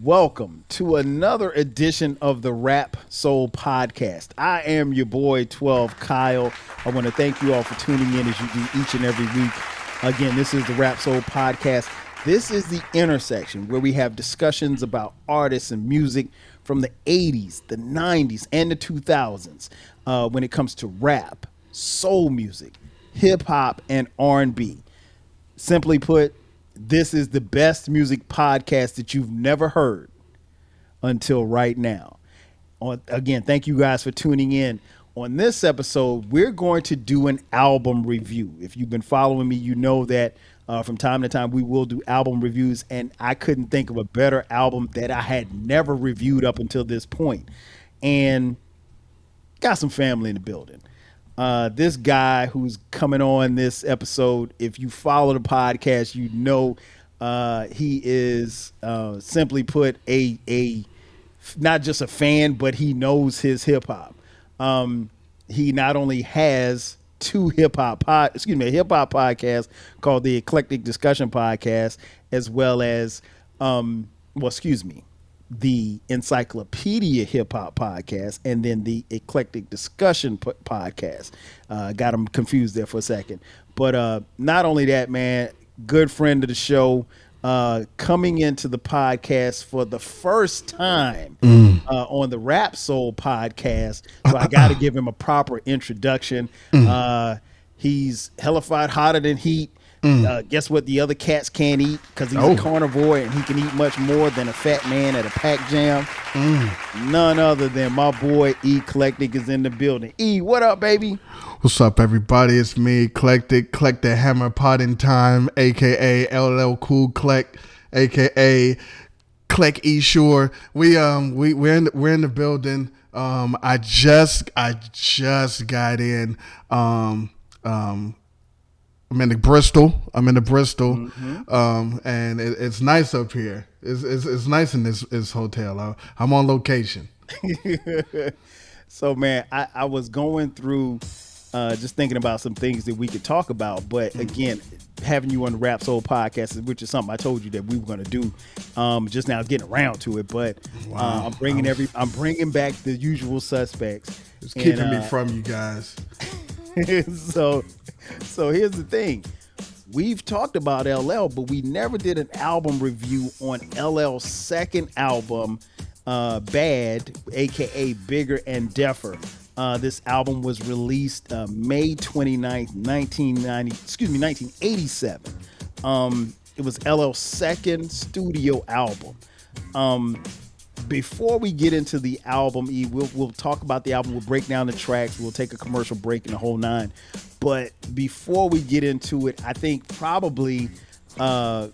Welcome to another edition of the Rap Soul Podcast. I am your boy 12 Kyle. I want to thank you all for tuning in as you do each and every week. Again, this is the Rap Soul Podcast. This is the intersection where we have discussions about artists and music from the 80s, the 90s, and the 2000s when it comes to rap, soul music, hip hop, and R&B. Simply put, this is the best music podcast that you've never heard until right now. Again, thank you guys for tuning in. On this episode, we're going to do an album review. If you've been following me, you know that from time to time we will do album reviews, and I couldn't think of a better album that I had never reviewed up until this point. And got some family in the building. This guy who's coming on this episode, if you follow the podcast, you know he is simply put a not just a fan, but he knows his hip hop. He not only has two hip hop podcast called the Eclectic Discussion Podcast, as well as the Encyclopedia Hip Hop Podcast, and then the Eclectic Discussion Podcast. Got them confused there for a second. But not only that, man, good friend of the show, coming into the podcast for the first time on the Rap Soul Podcast. So I got to give him a proper introduction. He's hellified hotter than heat. Guess what the other cats can't eat, because he's a carnivore and he can eat much more than a fat man at a pack jam. None other than my boy Eclectic is in the building. E, what up, baby? What's up, everybody? It's me, Eclectic, Cleck the Hammer Pot in Time, aka LL Cool Cleck, aka Cleck E Shore. We're in the building. I just got in. I'm in the Bristol. And it's nice up here. It's nice in this hotel. I'm on location. So, man, I was going through just thinking about some things that we could talk about. But again, having you on the Rap Soul Podcast, which is something I told you that we were going to do, just now getting around to it. But I'm bringing back the usual suspects. It's keeping me from you guys. So here's the thing. We've talked about LL, but we never did an album review on LL's second album, Bad, aka Bigger and Deffer. This album was released May 29th, 1987. It was LL's second studio album. Before we get into the album, we'll talk about the album. We'll break down the tracks. We'll take a commercial break and the whole nine. But before we get into it, I think probably what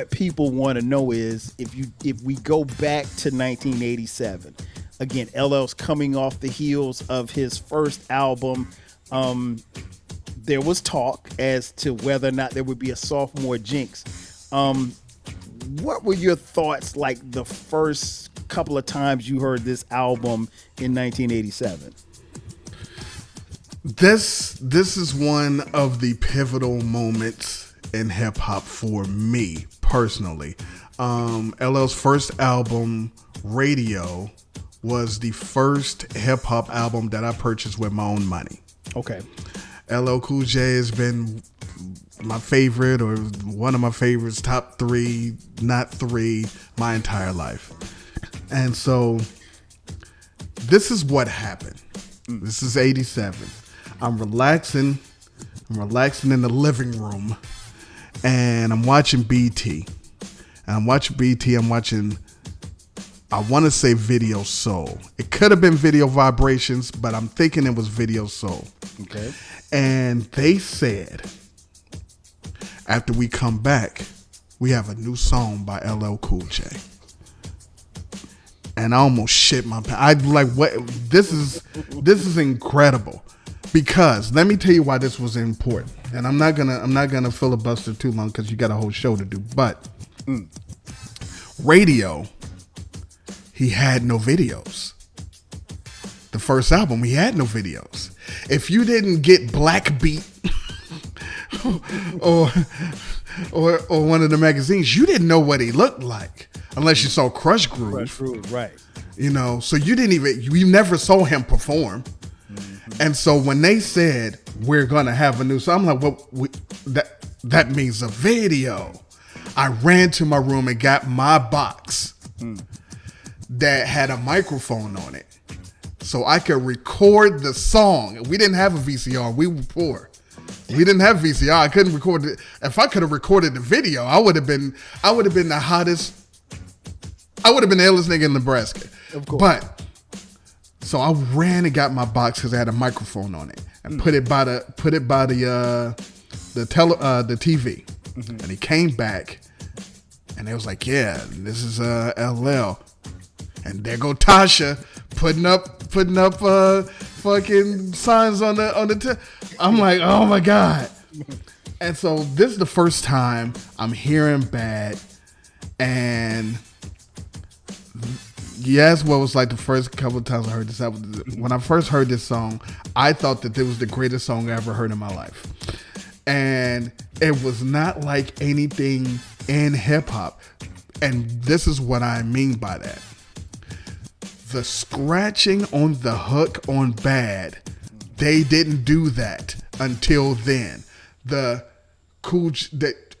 people want to know is if we go back to 1987, again, LL's coming off the heels of his first album. There was talk as to whether or not there would be a sophomore jinx. What were your thoughts like the first couple of times you heard this album in 1987? This is one of the pivotal moments in hip hop for me personally. LL's first album, Radio, was the first hip hop album that I purchased with my own money. Okay. LL Cool J has been my favorite, or one of my favorites, top three, not three, my entire life. And so this is what happened. This is 87. I'm relaxing in the living room, and I'm watching BT. I'm watching, I want to say Video Soul. It could have been Video Vibrations, but I'm thinking it was Video Soul. Okay. And they said, after we come back, we have a new song by LL Cool J. And I almost shit my pants. I like, what? This is incredible. Because let me tell you why this was important. And I'm not gonna filibuster too long because you got a whole show to do. But Radio, he had no videos. The first album, he had no videos. If you didn't get Black Beat or one of the magazines, you didn't know what he looked like. unless you saw Crush Groove. Crush Groove, right. You know, so you never saw him perform. And so when they said, we're going to have a new song, I'm like, well, that means a video. I ran to my room and got my box that had a microphone on it. So I could record the song. We didn't have a VCR. We were poor. We didn't have VCR. I couldn't record it. If I could have recorded the video, I would have been the hottest. I would have been the illest nigga in Nebraska. Of course. But so I ran and got my box because I had a microphone on it and put it by the TV. And he came back and they was like, yeah, this is LL. And there go Tasha putting up fucking signs on the I'm like, oh my God. And so this is the first time I'm hearing Bad. And yes, what was like the first couple of times I heard this album. When I first heard this song, I thought that it was the greatest song I ever heard in my life. And it was not like anything in hip hop. And this is what I mean by that. The scratching on the hook on Bad, they didn't do that until then.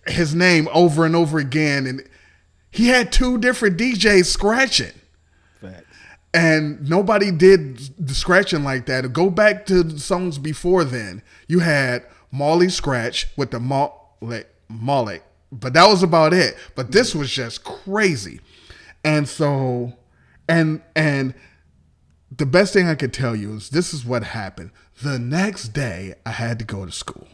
His name over and over again, and he had two different DJs scratching. Facts. And nobody did the scratching like that. Go back to the songs before then. You had Molly scratch with the Molly, but that was about it. But this was just crazy. And so, and the best thing I could tell you is this is what happened. The next day, I had to go to school.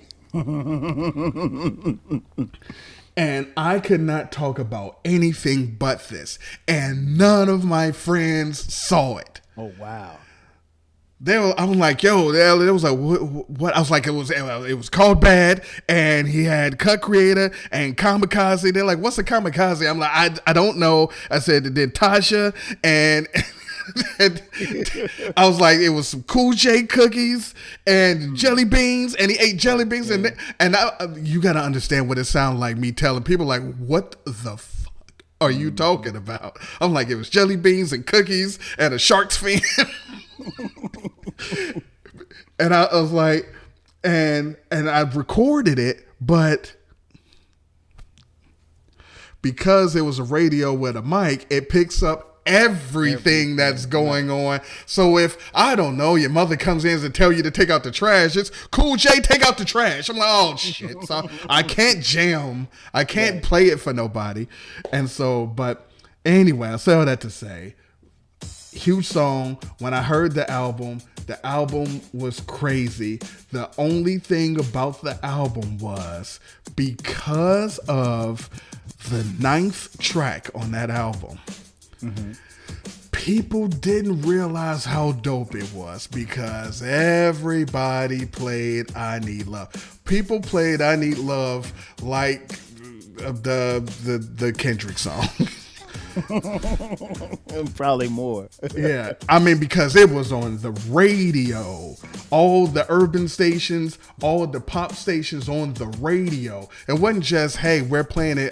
And I could not talk about anything but this. And none of my friends saw it. Oh, wow. I was like, yo, it was like, what? I was like, it was called Bad, and he had Cut Creator and Kamikaze. They're like, what's a Kamikaze? I'm like, I don't know. I said, did Tasha, and I was like, it was some Cool J cookies and jelly beans, and he ate jelly beans, and you got to understand what it sounded like me telling people, like, what the fuck are you talking about? I'm like, it was jelly beans and cookies and a shark's fin. And I was like, and I recorded it, but because it was a radio with a mic, it picks up everything that's going on. So if, I don't know, your mother comes in and tell you to take out the trash, it's Cool J, take out the trash. I'm like, oh shit. So I can't jam. I can't play it for nobody. And so, but anyway, I say all that to say, huge song. When I heard the album was crazy. The only thing about the album was because of the 9th track on that album, people didn't realize how dope it was because everybody played I Need Love. People played I Need Love like the Kendrick song. Probably more. Yeah, I mean, because it was on the radio, all the urban stations, all the pop stations on the radio. It wasn't just, hey, we're playing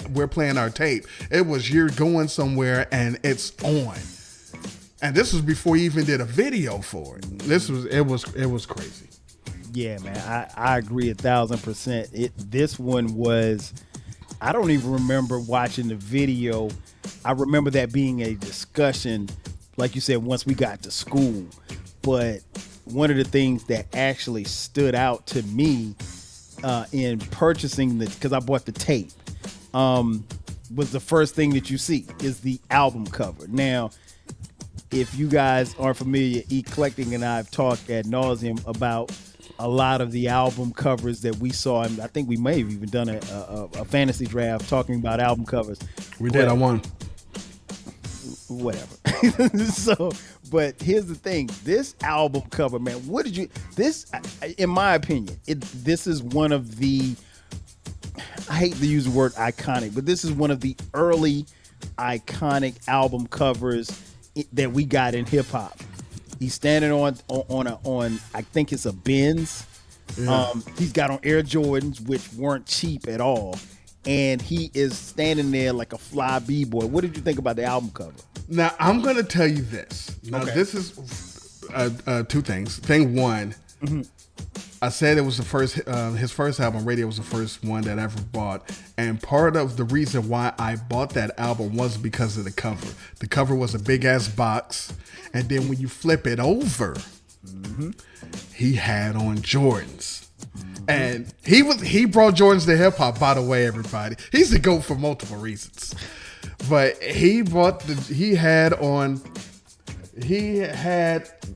our tape. It was, you're going somewhere and it's on. And this was before you even did a video for it. It was crazy. Yeah, man, I agree 1,000%. This one was, I don't even remember watching the video. I remember that being a discussion, like you said, once we got to school. But one of the things that actually stood out to me in purchasing because I bought the tape, was the first thing that you see is the album cover. Now, if you guys aren't familiar, Eclectic and I have talked ad nauseum about a lot of the album covers that we saw. And I think we may have even done a fantasy draft talking about album covers. We did. I won. Whatever. So, but here's the thing. This album cover, man, in my opinion, this is one of the, I hate to use the word iconic, but this is one of the early iconic album covers that we got in hip hop. He's standing on I think it's a Benz. Yeah. He's got on Air Jordans, which weren't cheap at all. and he is standing there like a fly b-boy. What did you think about the album cover? Now I'm gonna tell you this. Now Okay. this is two things. Thing one, I said it was the first. His first album, Radio, was the first one that I ever bought, and part of the reason why I bought that album was because of the cover. The cover was a big ass box, and then when you flip it over, he had on Jordans. And he brought Jordans to hip hop, by the way, everybody. He's the GOAT for multiple reasons. But he had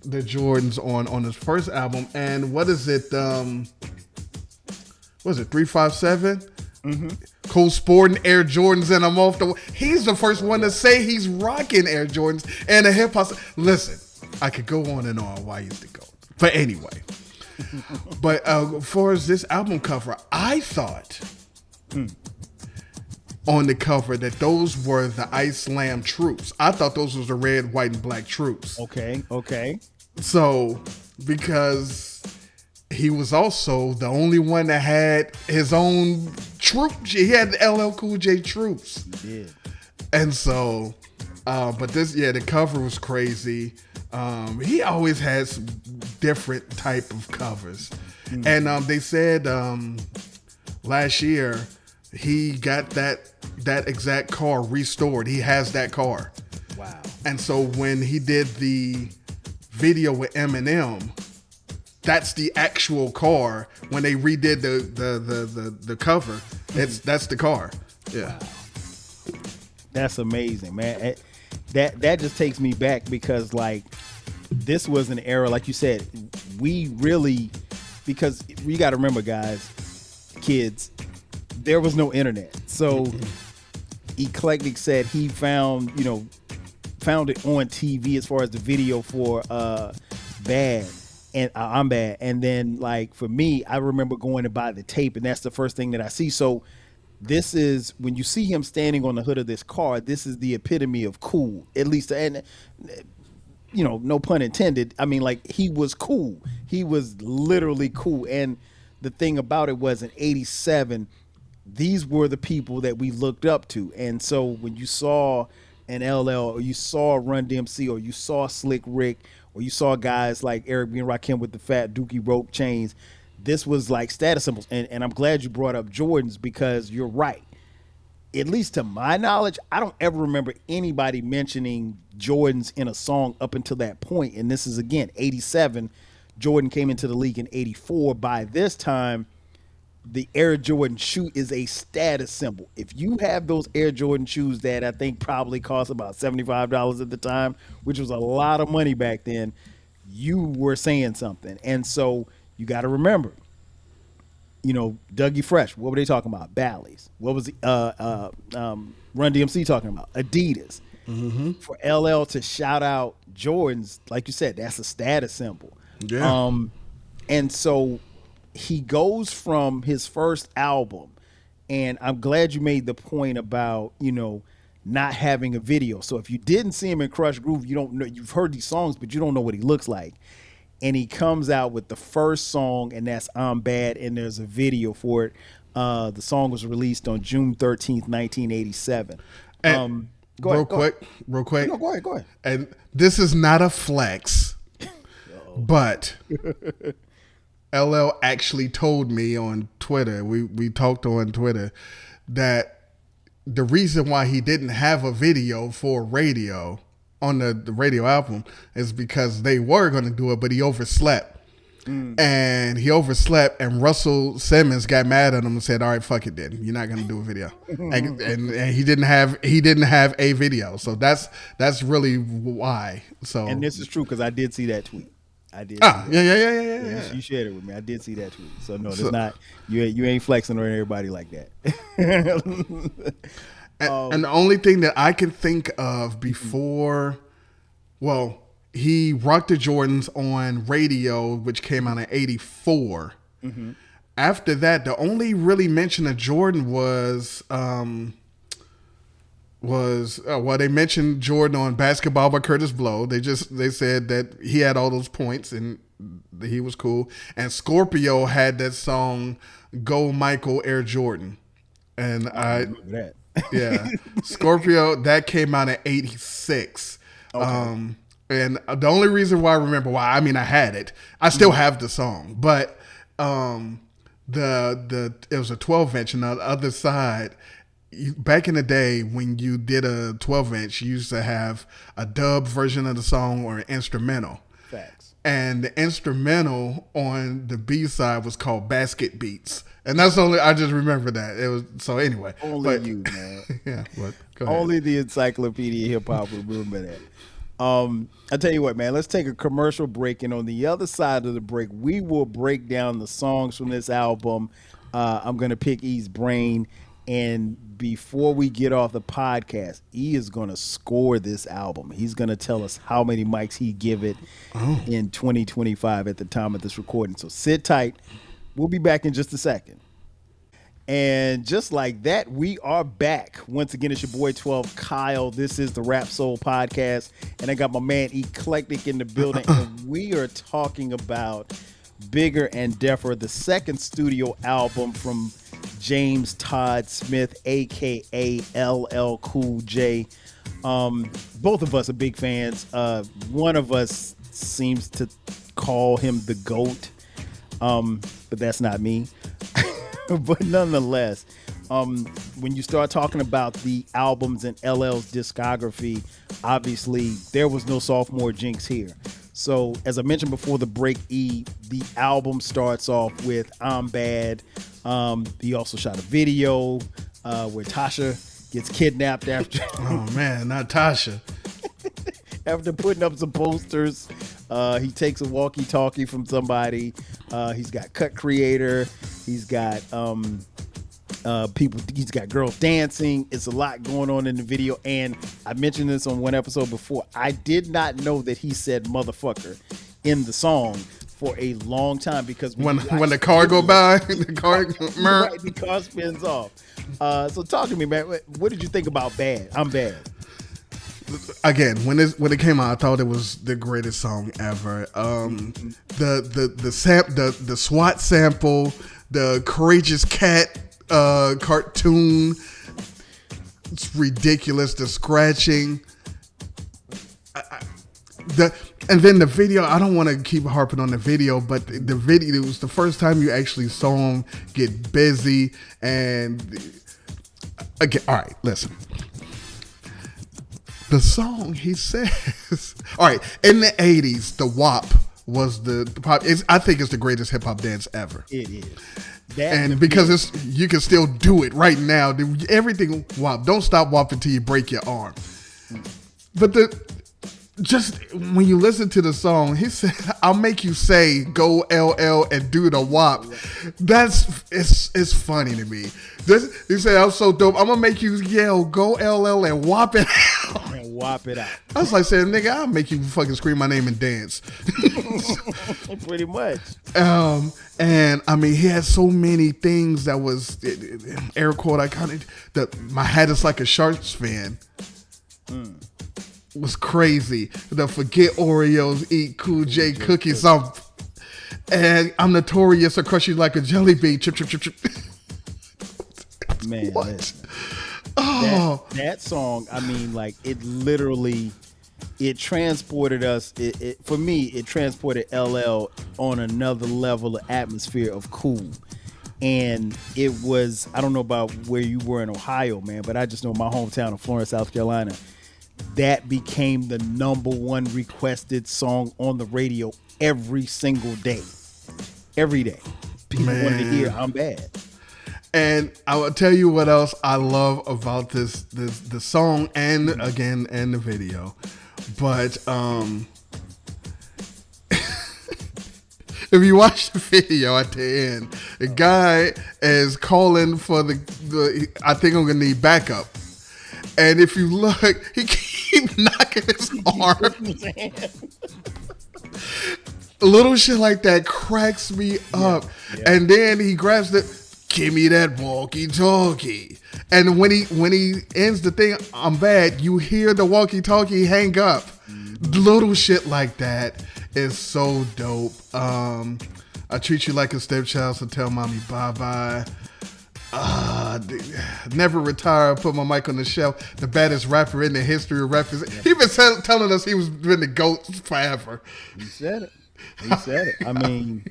the Jordans on his first album, and what is it? Was it 357? Cool sporting Air Jordans, and I'm off the. He's the first one to say he's rocking Air Jordans and a hip hop. Listen, I could go on and on why he's the GOAT, but anyway. But as far as this album cover, I thought on the cover that those were the Iceland troops. I thought those was the red, white, and black troops. Okay. So, because he was also the only one that had his own troop. He had the LL Cool J troops. He did. And so, but the cover was crazy. He always has different type of covers. And they said last year he got that exact car restored. He has that car. Wow. And so when he did the video with Eminem, that's the actual car. When they redid the cover, that's the car. Yeah. Wow. That's amazing, man. That just takes me back because like this was an era, like you said, we really, because we got to remember, guys, kids, there was no internet. So Eclectic said he found it on TV as far as the video for Bad and I'm Bad. And then like for me, I remember going to buy the tape, and that's the first thing that I see. So this is when you see him standing on the hood of this car, this is the epitome of cool, at least. And no pun intended. I mean, like, he was cool. He was literally cool. And the thing about it was in 87, these were the people that we looked up to. And so when you saw an LL, or you saw Run DMC, or you saw Slick Rick, or you saw guys like Eric B. and Rakim with the fat dookie rope chains, this was like status symbols. And I'm glad you brought up Jordans, because you're right. At least to my knowledge, I don't ever remember anybody mentioning Jordans in a song up until that point. And this is, again, 87. Jordan came into the league in 84. By this time, the Air Jordan shoe is a status symbol. If you have those Air Jordan shoes that I think probably cost about $75 at the time, which was a lot of money back then, you were saying something. And so you got to remember, Dougie Fresh, what were they talking about? Bally's. What was Run DMC talking about? Adidas. For LL to shout out Jordans, like you said, that's a status symbol. Yeah. And so he goes from his first album, and I'm glad you made the point about, not having a video. So if you didn't see him in Crush Groove, you don't know, you've heard these songs, but you don't know what he looks like. And he comes out with the first song, and that's I'm Bad, and there's a video for it. The song was released on June 13th, 1987. And real quick. No, go ahead. And this is not a flex, but LL actually told me on Twitter, we talked on Twitter, that the reason why he didn't have a video for Radio on the Radio album is because they were going to do it, but he overslept. And he overslept, and Russell Simmons got mad at him and said, all right, fuck it then. You're not going to do a video. and he didn't have a video. So that's really why. So, and this is true, because I did see that tweet. I did. Yeah. You shared it with me. I did see that tweet. So no, there's not. You ain't flexing on everybody like that. And the only thing that I can think of before, he rocked the Jordans on Radio, which came out in 84. After that, the only really mention of Jordan was they mentioned Jordan on Basketball by Curtis Blow. They said that he had all those points and he was cool. And Scorpio had that song Go Michael Air Jordan. And I remember that. yeah, Scorpio, that came out in '86. Okay. And the only reason why I remember why, I mean, I had it. I still have the song, but it was a 12 inch, and on the other side, back in the day when you did a 12 inch, you used to have a dub version of the song or an instrumental. Facts. And the instrumental on the B side was called Basket Beats. And that's only, I just remember that. It was, so anyway. Only you, man. Yeah, but go ahead. Only the encyclopedia hip hop will remember that. I tell you what, man, let's take a commercial break. And on the other side of the break, we will break down the songs from this album. I'm going to pick E's brain. And before we get off the podcast, E is going to score this album. He's going to tell us how many mics he give it in 2025 at the time of this recording. So sit tight. We'll be back in just a second. And just like that, we are back. Once again, it's your boy 12 Kyle. This is the Rap Soul Podcast. And I got my man Eclectic in the building. And we are talking about Bigger and Deffer, the second studio album from James Todd Smith, aka LL Cool J. Both of us are big fans. One of us seems to call him the GOAT, but that's not me. But nonetheless, when you start talking about the albums in LL's discography, obviously there was no sophomore jinx here. So as I mentioned before the break, the album starts off with I'm Bad. He also shot a video where Tasha gets kidnapped after. Oh man, not Tasha. After putting up some posters, he takes a walkie-talkie from somebody. He's got cut creator. He's got people. He's got girls dancing. It's a lot going on in the video. And I mentioned this on one episode before. I did not know that he said motherfucker in the song for a long time, because when the car go by, the car right, the car spins off. So talk to me, man. What did you think about Bad? I'm Bad. Again, when it came out, I thought it was the greatest song ever. The SWAT sample, the Courageous Cat cartoon, it's ridiculous. The scratching, and then the video. I don't want to keep harping on the video, but the video, it was the first time you actually saw him get busy. And again, all right, listen. The song, he says, all right, in the 80s, the WAP was the pop. I think it's the greatest hip hop dance ever. It is. And because you can still do it right now. Everything WAP. Don't stop WAP until you break your arm. But just when you listen to the song, he said, I'll make you say go LL and do the WAP. It's funny to me. He said, I'm so dope. I'm gonna make you yell go LL and WAP it out. And WAP it out. I was like saying, nigga, I'll make you fucking scream my name and dance. Pretty much. And I mean, he had so many things that was air quote iconic. My hat is like a Sharks fan. Was crazy. The forget Oreos, eat Cool J cookies. And I'm notorious. I crush you like a jelly bean. Chip, chip, chip, chip. Man, what? Oh, that song. I mean, like it literally, it transported us. For me, it transported LL on another level of atmosphere of cool. And it was, I don't know about where you were in Ohio, man, but I just know my hometown of Florence, South Carolina. That became the #1 requested song on the radio every single day. Every day. People wanted to hear I'm Bad. And I will tell you what else I love about the song and again and the video. But if you watch the video at the end, the guy is calling for the I think I'm gonna need backup. And if you look, he keep knocking his arm. Little shit like that cracks me up. Yeah. And then he grabs give me that walkie-talkie. And when he ends the thing, I'm bad, you hear the walkie-talkie hang up. Little shit like that is so dope. I treat you like a stepchild, so tell mommy bye-bye. Never retire. Put my mic on the shelf. The baddest rapper in the history of rappers. He been telling us he was been the GOAT forever. He said it. He said it. I mean,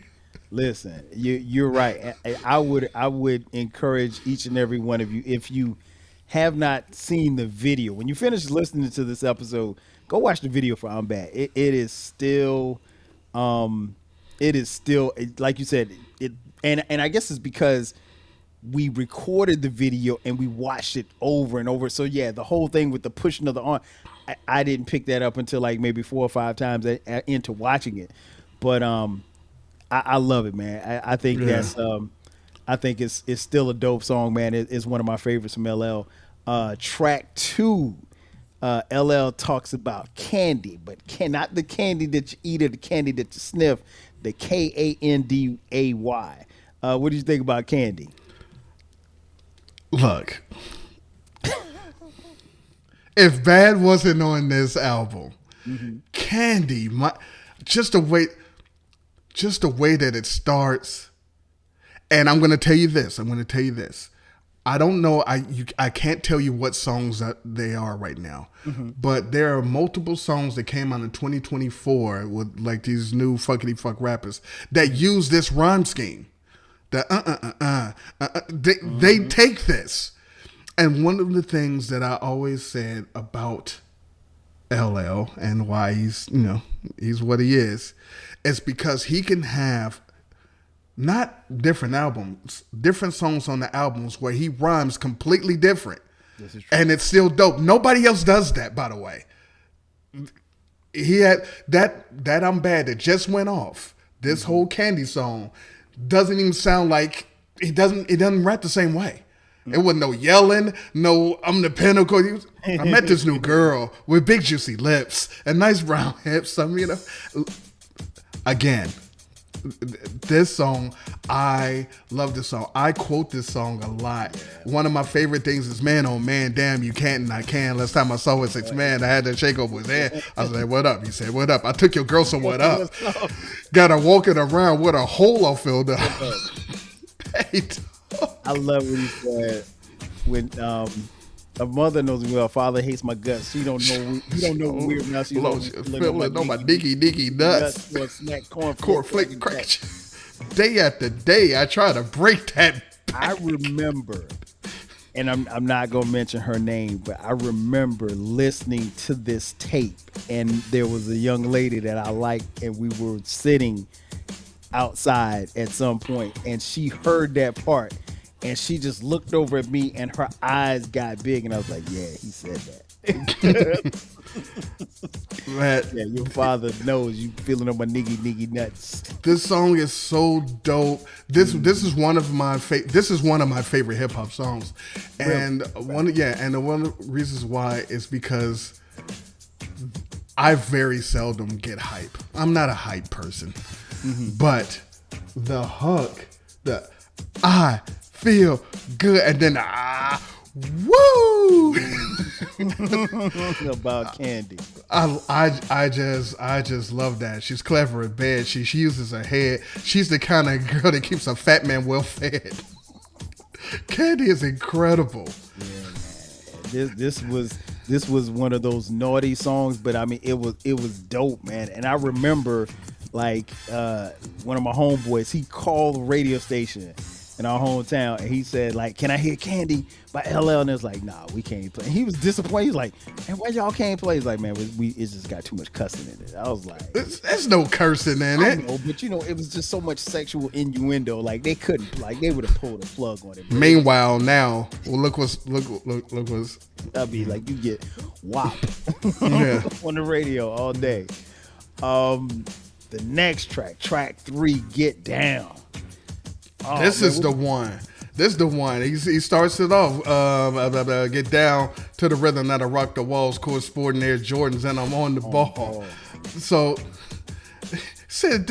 listen, you're right. I would encourage each and every one of you, if you have not seen the video, when you finish listening to this episode, go watch the video for I'm Bad. It is still, like you said, and I guess it's because we recorded the video and we watched it over and over. So yeah, the whole thing with the pushing of the arm, I didn't pick that up until like maybe 4 or 5 times into watching it. But I love it, man. I think that's I think it's still a dope song, man. It's one of my favorites from LL. Track 2, LL talks about candy, but not the candy that you eat or the candy that you sniff. The Kanday. What do you think about Candy? Look, if Bad wasn't on this album, Candy, just the way that it starts, and I'm going to tell you this. I don't know. I can't tell you what songs that they are right now, but there are multiple songs that came out in 2024 with like these new fuckity fuck rappers that use this rhyme scheme. They take this, and one of the things that I always said about LL and why he's what he is because he can have not different albums, different songs on the albums where he rhymes completely different, and it's still dope. Nobody else does that, by the way. He had that I'm Bad that just went off. This whole Candy song doesn't even sound like it doesn't rap the same way. It wasn't no yelling, no I'm the pinnacle. I met this new girl with big juicy lips and nice brown hips. Again, this song, I love this song. I quote this song a lot. One of my favorite things is man, oh man, damn, you can't and I can. Last time I saw his 6 man, I had to shake over his head. I was like, what up? He said, what up? I took your girl somewhere up. Got her walking around with a hole I filled up. I love what he said when a mother knows me well. Father hates my guts. She don't know. He don't know weird now. She's feeling on my diggy nuts. Snack cornflake crack. Day after day, I try to break that. I remember, and I'm not gonna mention her name, but I remember listening to this tape, and there was a young lady that I liked, and we were sitting outside at some point, and she heard that part. And she just looked over at me and her eyes got big. And I was like, yeah, he said that. Man, yeah, your father knows you feeling on my niggy nuts. This song is so dope. This is one of my favorite hip hop songs. And one of the reasons why is because I very seldom get hype. I'm not a hype person. But the hook, I feel good, and then woo about Candy. I just love that. She's clever in bed. She uses her head. She's the kind of girl that keeps a fat man well fed. Candy is incredible. Yeah, man. This was one of those naughty songs, but I mean it was dope, man. And I remember like one of my homeboys, he called the radio station in our hometown, and he said, like, can I hear Candy by LL? And it was like, nah, we can't play. And he was disappointed. He was like, man, why y'all can't play? He's like, man, it just got too much cussing in it. I was like, there's no cursing in it. I know, but it was just so much sexual innuendo. Like they couldn't, like they would have pulled a plug on it. Bro. Meanwhile, now, well, look what's. That'd be like you get WAP on the radio all day. The next track 3, Get Down. Oh, this is the one. He starts it off. Get down to the rhythm that I rock the walls, court sporting Air Jordans, and I'm on the ball. So, said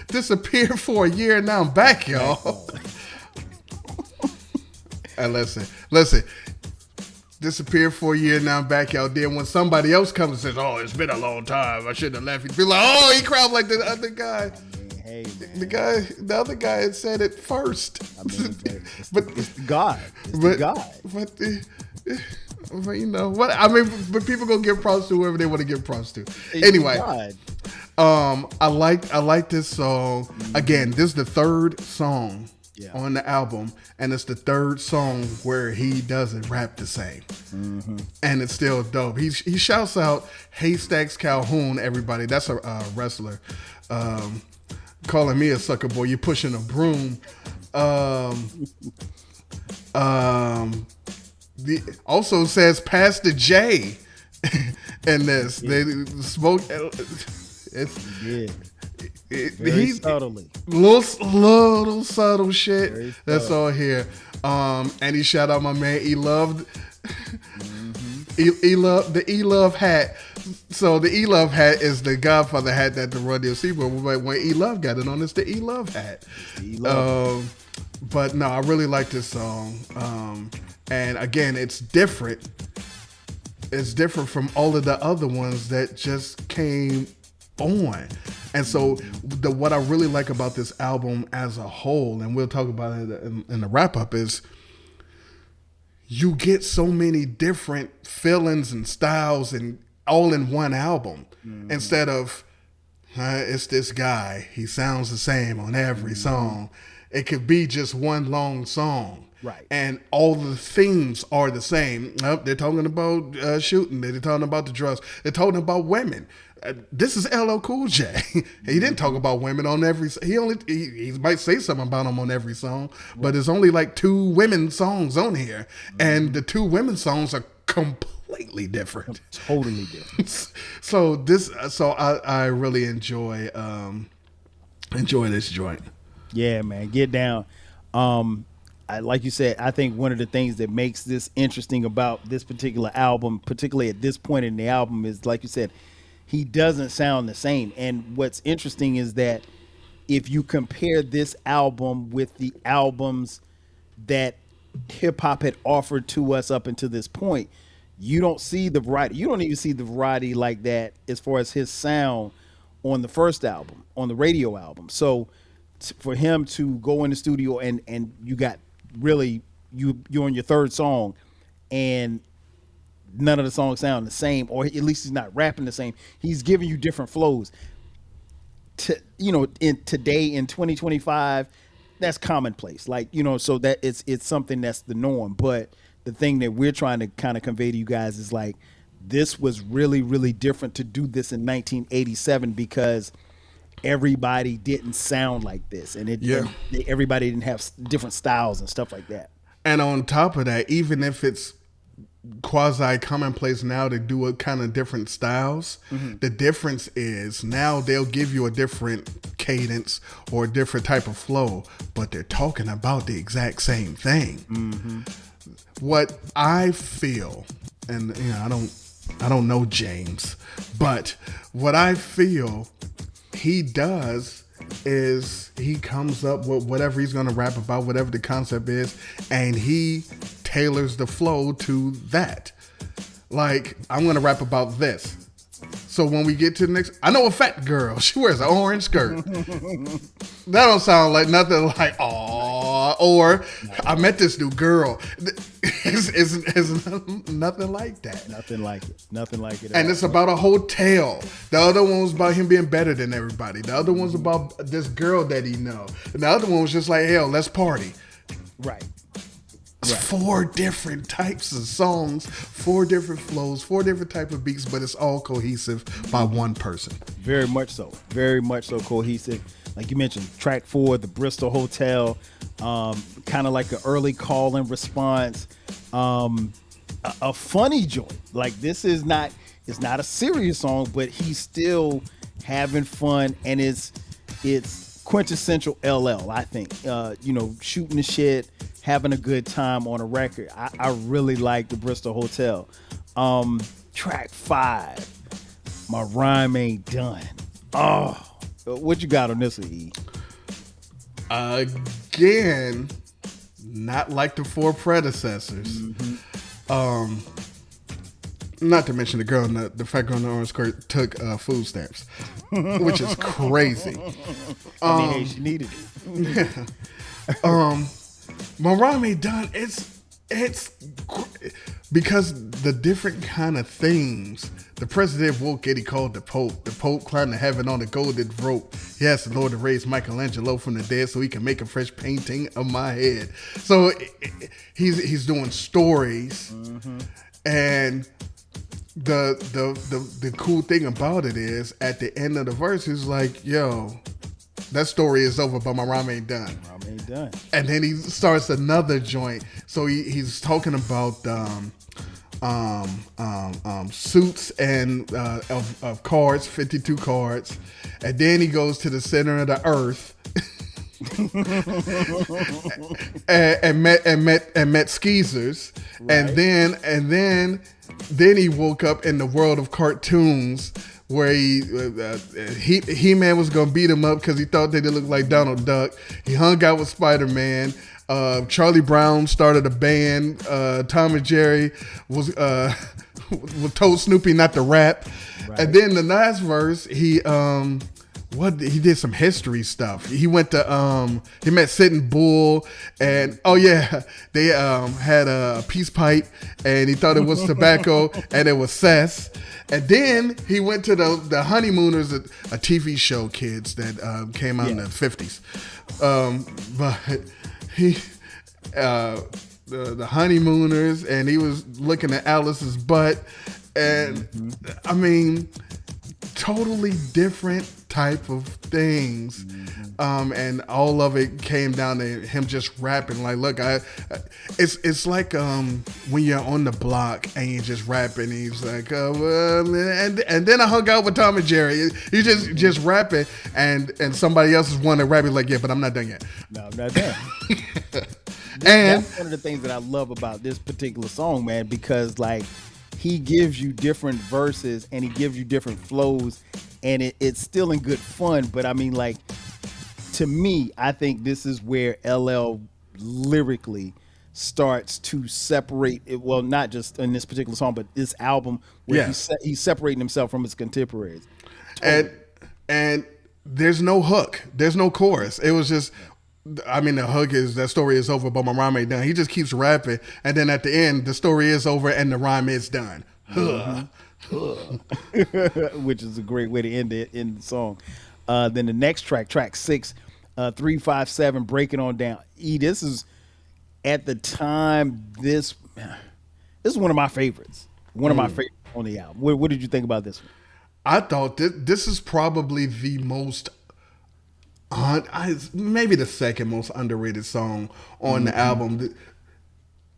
disappeared for a year, and now I'm back, y'all. And listen. Disappeared for a year, now I'm back, y'all. Then when somebody else comes and says, "Oh, it's been a long time, I shouldn't have left," you feel like, "Oh, he cried like the other guy." Hey man, The other guy had said it first. I mean, but it's the God. It's but the God. but you know what I mean. But people gonna give props to whoever they want to give props to. It's Anyway, God. I like this song. Again, this is the third song on the album, and it's the third song where he doesn't rap the same, and it's still dope. He shouts out Haystacks Calhoun. Everybody, that's a wrestler. Calling me a sucker boy. You're pushing a broom. Also says Pastor J in this. They smoke. It's Very subtly. Little subtle shit Very that's all here. And he shout out my man E Love. E Love the E Love hat. So the E Love hat is the Godfather hat that the Run DMC, but when E Love got it on, it's the E Love hat. But no, I really like this song. And again, it's different. It's different from all of the other ones that just came on. And so what I really like about this album as a whole, and we'll talk about it in the wrap up, is you get so many different feelings and styles and all in one album instead of it's this guy, he sounds the same on every song. It could be just one long song. Right. And all the themes are the same. They're talking about shooting. They're talking about the drugs. They're talking about women. This is LL Cool J. He didn't talk about women on every. He might say something about them on every song, but there's only like 2 women songs on here, and the 2 women songs are completely different. Totally different. So I really enjoy this joint. Yeah, man, get down. Like you said, I think one of the things that makes this interesting about this particular album, particularly at this point in the album, is like you said, he doesn't sound the same. And what's interesting is that if you compare this album with the albums that hip hop had offered to us up until this point, you don't see the variety. You don't even see the variety like that as far as his sound on the first album, on the radio album. So for him to go in the studio and you got really you're on your third song and none of the songs sound the same, or at least he's not rapping the same. He's giving you different flows. In today in 2025, that's commonplace. Like, so that it's something that's the norm. But the thing that we're trying to kind of convey to you guys is like, this was really, really different to do this in 1987 because everybody didn't sound like this, and everybody didn't have different styles and stuff like that. And on top of that, even if it's quasi commonplace now to do a kind of different styles, the difference is now they'll give you a different cadence or a different type of flow, but they're talking about the exact same thing. What I feel, and I don't know James, but what I feel he does is he comes up with whatever he's going to rap about, whatever the concept is, and he tailors the flow to that. Like, I'm going to rap about this. So when we get to the next, I know a fat girl. She wears an orange skirt. That don't sound like nothing like, aw, or I met this new girl. It's nothing like that. Nothing like it. Nothing like it. And it's about a hotel. The other one was about him being better than everybody. The other one's about this girl that he know. And the other one was just like, hell, let's party. Right. It's 4 different types of songs, 4 different flows, 4 different type of beats, but it's all cohesive by one person. Very much so. Very much so cohesive. Like you mentioned, track 4, the Bristol Hotel, kind of like an early call and response, a funny joint. Like, this is not, it's not a serious song, but he's still having fun, and it's quintessential LL, I think. Shooting the shit, having a good time on a record. I really like the Bristol Hotel. Track 5, My Rhyme Ain't Done. Oh, what you got on this one, E? Again, not like the 4 predecessors. Not to mention the fat girl in the orange skirt took food stamps, which is crazy. I mean, hey, she needed it. Marame Dunn, it's because the different kind of themes. The president woke it, he called the Pope. The Pope climbed to heaven on a golden rope. He asked the Lord to raise Michelangelo from the dead so he can make a fresh painting of my head. So he's doing stories, and the cool thing about it is at the end of the verse, he's like, "Yo, that story is over, but my rhyme ain't done." Rhyme ain't done. And then he starts another joint. So he's talking about suits and of cards, 52 cards, and then he goes to the center of the earth and met skeezers, right. and then he woke up in the world of cartoons where He-Man was gonna beat him up because he thought they looked like Donald Duck. He hung out with Spider-Man. Charlie Brown started a band. Tom and Jerry was told Snoopy not to rap. Right. And then the last verse, he did some history stuff. He went to he met Sitting Bull, and they had a peace pipe, and he thought it was tobacco, and it was cess. And then he went to the Honeymooners, a TV show, kids, that came out in the 50s. But he the Honeymooners, and he was looking at Alice's butt, and I mean, totally different type of things, and all of it came down to him just rapping. Like, look, it's like when you're on the block and you're just rapping. He's like, and then I hung out with Tom and Jerry. You just rapping, and somebody else is wanting to rap. He's like, yeah, but I'm not done yet. No, I'm not done. And that's one of the things that I love about this particular song, man, because like he gives you different verses and he gives you different flows, and it's still in good fun. But I mean, like, to me, I think this is where LL lyrically starts to separate it. Well, not just in this particular song, but this album where he's separating himself from his contemporaries. Totally. And there's no hook, there's no chorus. It was just, I mean, the hook is that story is over, but my rhyme ain't done. He just keeps rapping, and then at the end, the story is over and the rhyme is done. Which is a great way to end the song. Then the next track 6, 357, Break It On Down. This is at the time. This is one of my favorites. One of my favorites on the album. What did you think about this one? I thought this is probably the most, maybe the second most underrated song on the album.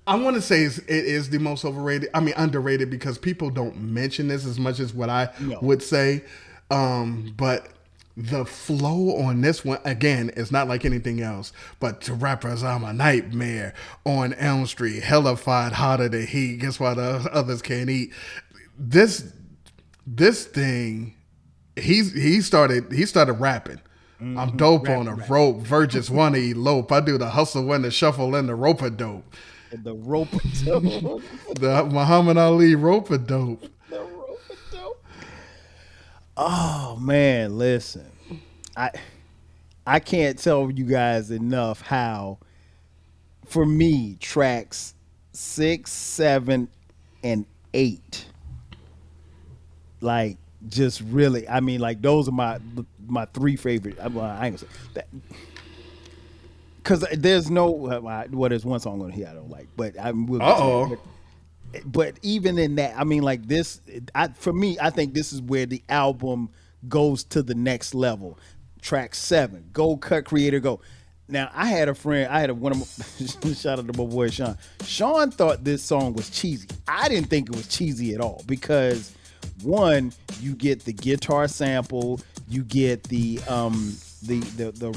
I want to say it is the most overrated. I mean, underrated, because people don't mention this as much as what I would say. But the flow on this one, again, is not like anything else. But to rappers, I'm a nightmare on Elm Street, hellified, hotter than heat. Guess why the others can't eat? This thing, he started rapping. I'm dope on a rope. Virgins want to elope. I do the hustle and the shuffle and the rope a dope. The rope a dope. The Muhammad Ali rope a dope. The rope a dope. Oh man, listen. I can't tell you guys enough how, for me, tracks 6, 7, and 8, like, just really, I mean, like, those are my 3 favorite. I ain't gonna say that, because there's no, there's one song on here I don't like, but I will. But even in that, I mean, like this, for me, I think this is where the album goes to the next level. Track 7, Goldcutt Creator Go. Now, I had one of my, shout out to my boy Sean. Sean thought this song was cheesy. I didn't think it was cheesy at all, because one, you get the guitar sample, you get the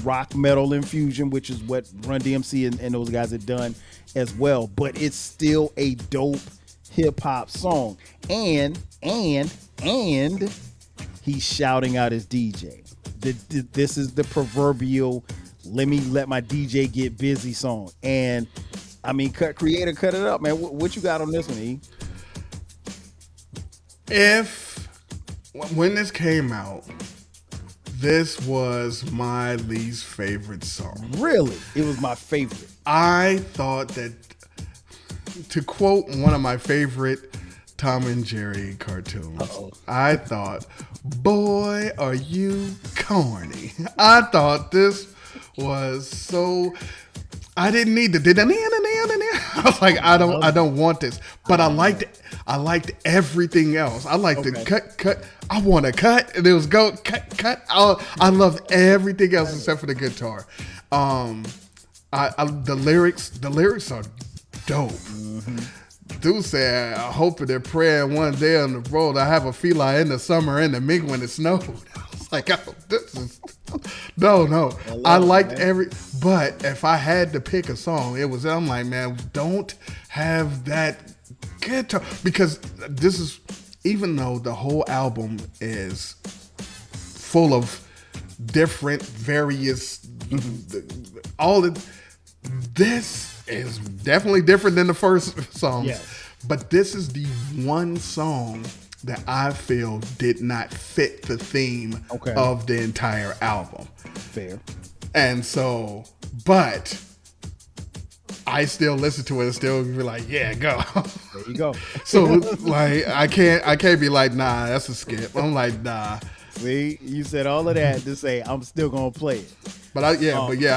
rock metal infusion, which is what Run DMC and those guys had done as well, but it's still a dope hip hop song. And he's shouting out his DJ. This is the proverbial let my DJ get busy song. And I mean, Creator cut it up, man. What you got on this one, E? If when this came out, this was my least favorite song. Really, it was my favorite. I thought that, to quote one of my favorite Tom and Jerry cartoons, I thought, boy, are you corny. I thought this was so. I didn't need the. I was like, I don't want this. But I liked everything else. I liked the cut. I want to cut, and it was go cut. I loved everything else except for the guitar. The lyrics are dope. Dude said, I hope and praying one day on the road. I have a feline in the summer and the mink when it snowed. I was like, oh, this is no. I liked but if I had to pick a song, it was, I'm like, man, don't have that guitar, because this is, even though the whole album is full of different various all of this is definitely different than the first songs. Yes. But this is the one song that I feel did not fit the theme of the entire album. Fair. And so, but I still listen to it and still be like, yeah, go. There you go. So like I can't be like, nah, that's a skip. I'm like, nah. See, you said all of that to say I'm still gonna play it. But I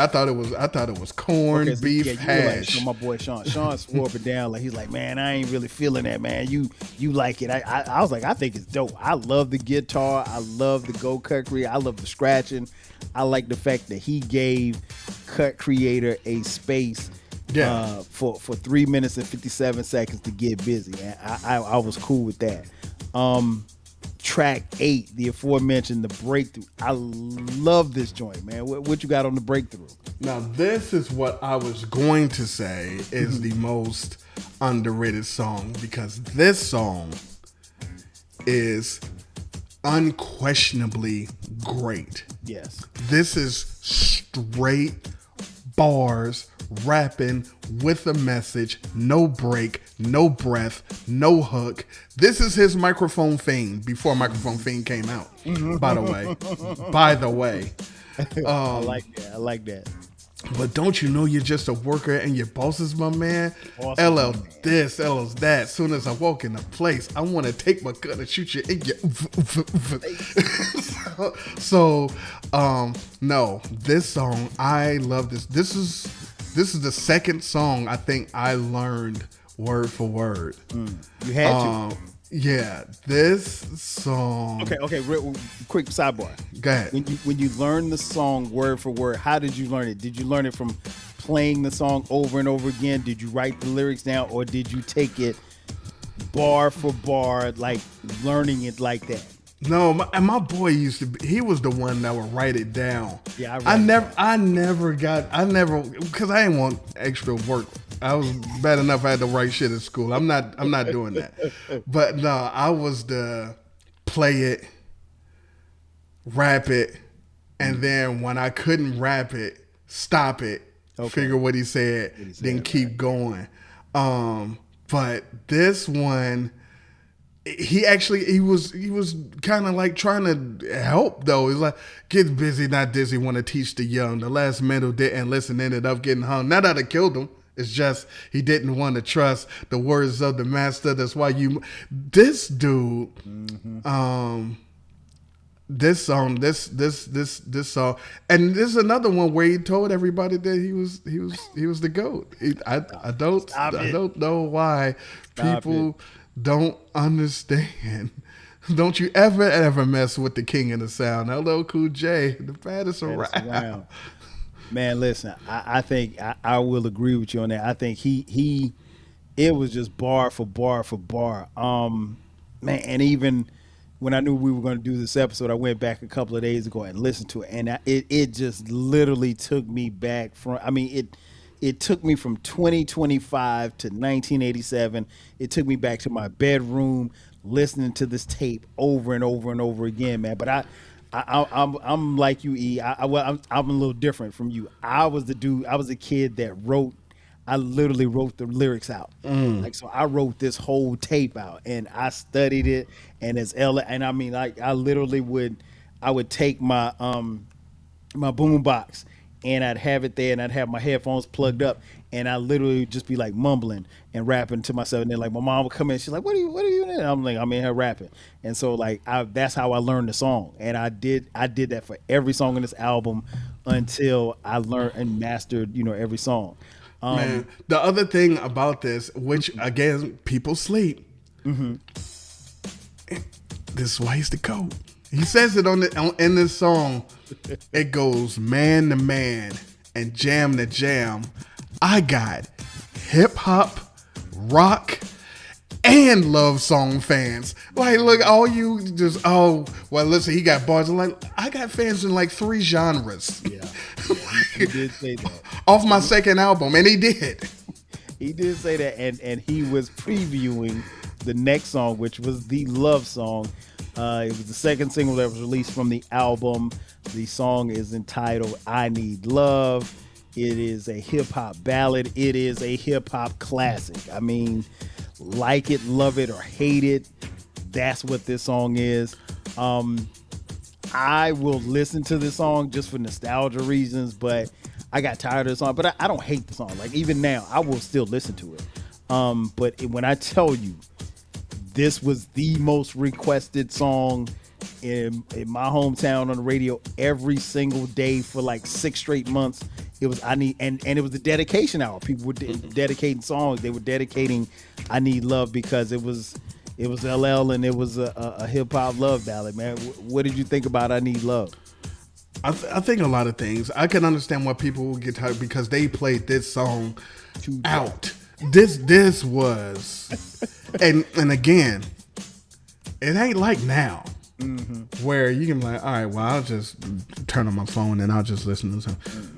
thought it was corn, beef, hash. Like, so my boy Sean swore up and down, like he's like, man, I ain't really feeling that, man. You like it. I was like, I think it's dope. I love the guitar. I love the Goldcutt. I love the scratching. I like the fact that he gave Cut Creator a space for 3 minutes and 57 seconds to get busy. And I was cool with that. Track 8, the aforementioned, the breakthrough. I love this joint, man. What you got on the breakthrough? Now, this is what I was going to say is the most underrated song, because this song is unquestionably great. Yes. This is straight bars, rapping with a message, no break, no breath, no hook. This is his Microphone Fiend before Microphone Fiend came out, by the way. I like that. But don't you know you're just a worker and your boss is my man? Awesome, LL man. this, LL's that. As soon as I walk in the place, I want to take my gun and shoot you in your no, this song, I love this. This is the second song I think I learned word for word. You had to. Yeah, this song. Okay. Real quick sidebar. Go ahead. When you learn the song word for word, how did you learn it? Did you learn it from playing the song over and over again? Did you write the lyrics down, or did you take it bar for bar, like learning it like that? No, my boy he was the one that would write it down. Yeah, I never, because I didn't want extra work. I was bad enough I had to write shit at school. I'm not doing that. But no, I was the play it, rap it, and then when I couldn't rap it, stop it, figure what he said, then keep going. But this one, he was kind of like trying to help though. He's like, get busy, not dizzy, want to teach the young. The last man who didn't listen ended up getting hung. Not that I killed him. It's just he didn't want to trust the words of the master. That's why this dude, this song, this song, and this is another one where he told everybody that he was the GOAT. I don't know why people don't understand. Don't you ever mess with the king of the sound. Hello, Cool J, the baddest around. Man, listen, I think I will agree with you on that. I think it was just bar for bar for bar. Man, and even when I knew we were going to do this episode, I went back a couple of days ago and listened to it, and it just literally took me back from. I mean, it took me from 2025 to 1987. It took me back to my bedroom listening to this tape over and over and over again, man. But I'm like you, E. I'm a little different from you. I was the kid that wrote I literally wrote the lyrics out. Like, so I wrote this whole tape out and I studied it. And as Ella, and I mean, like, I literally I would take my boom box and I'd have it there and I'd have my headphones plugged up and I literally would just be like mumbling and rapping to myself. And then like my mom would come in, she's like, what are you doing? I'm like, I'm in here rapping. And so like that's how I learned the song. And I did that for every song in this album until I learned and mastered, every song. Man, the other thing about this, which again, people sleep. This is why he's the GOAT. He says it in this song. It goes man to man and jam to jam. I got hip hop, rock, and love song fans. Like, look, all you just listen, he got bars. Like, I got fans in like 3 genres. Yeah, he did say that. Off my second album, and he did. He did say that, and he was previewing the next song, which was the love song. It was the second single that was released from the album. The song is entitled "I Need Love." It is a hip hop ballad. It is a hip hop classic. I mean, like it, love it, or hate it, that's what this song is. I will listen to this song just for nostalgia reasons, but I got tired of the song. But I don't hate the song. Like, even now, I will still listen to it. But when I tell you, this was the most requested song in my hometown on the radio every single day for like 6 straight months. It was and it was the dedication hour. People were dedicating songs. They were dedicating "I Need Love" because it was LL and it was a hip hop love ballad. Man, what did you think about "I Need Love"? I think a lot of things. I can understand why people will get tired because they played this song out. This was, and again, it ain't like now, where you can be like, all right, well, I'll just turn on my phone and I'll just listen to something.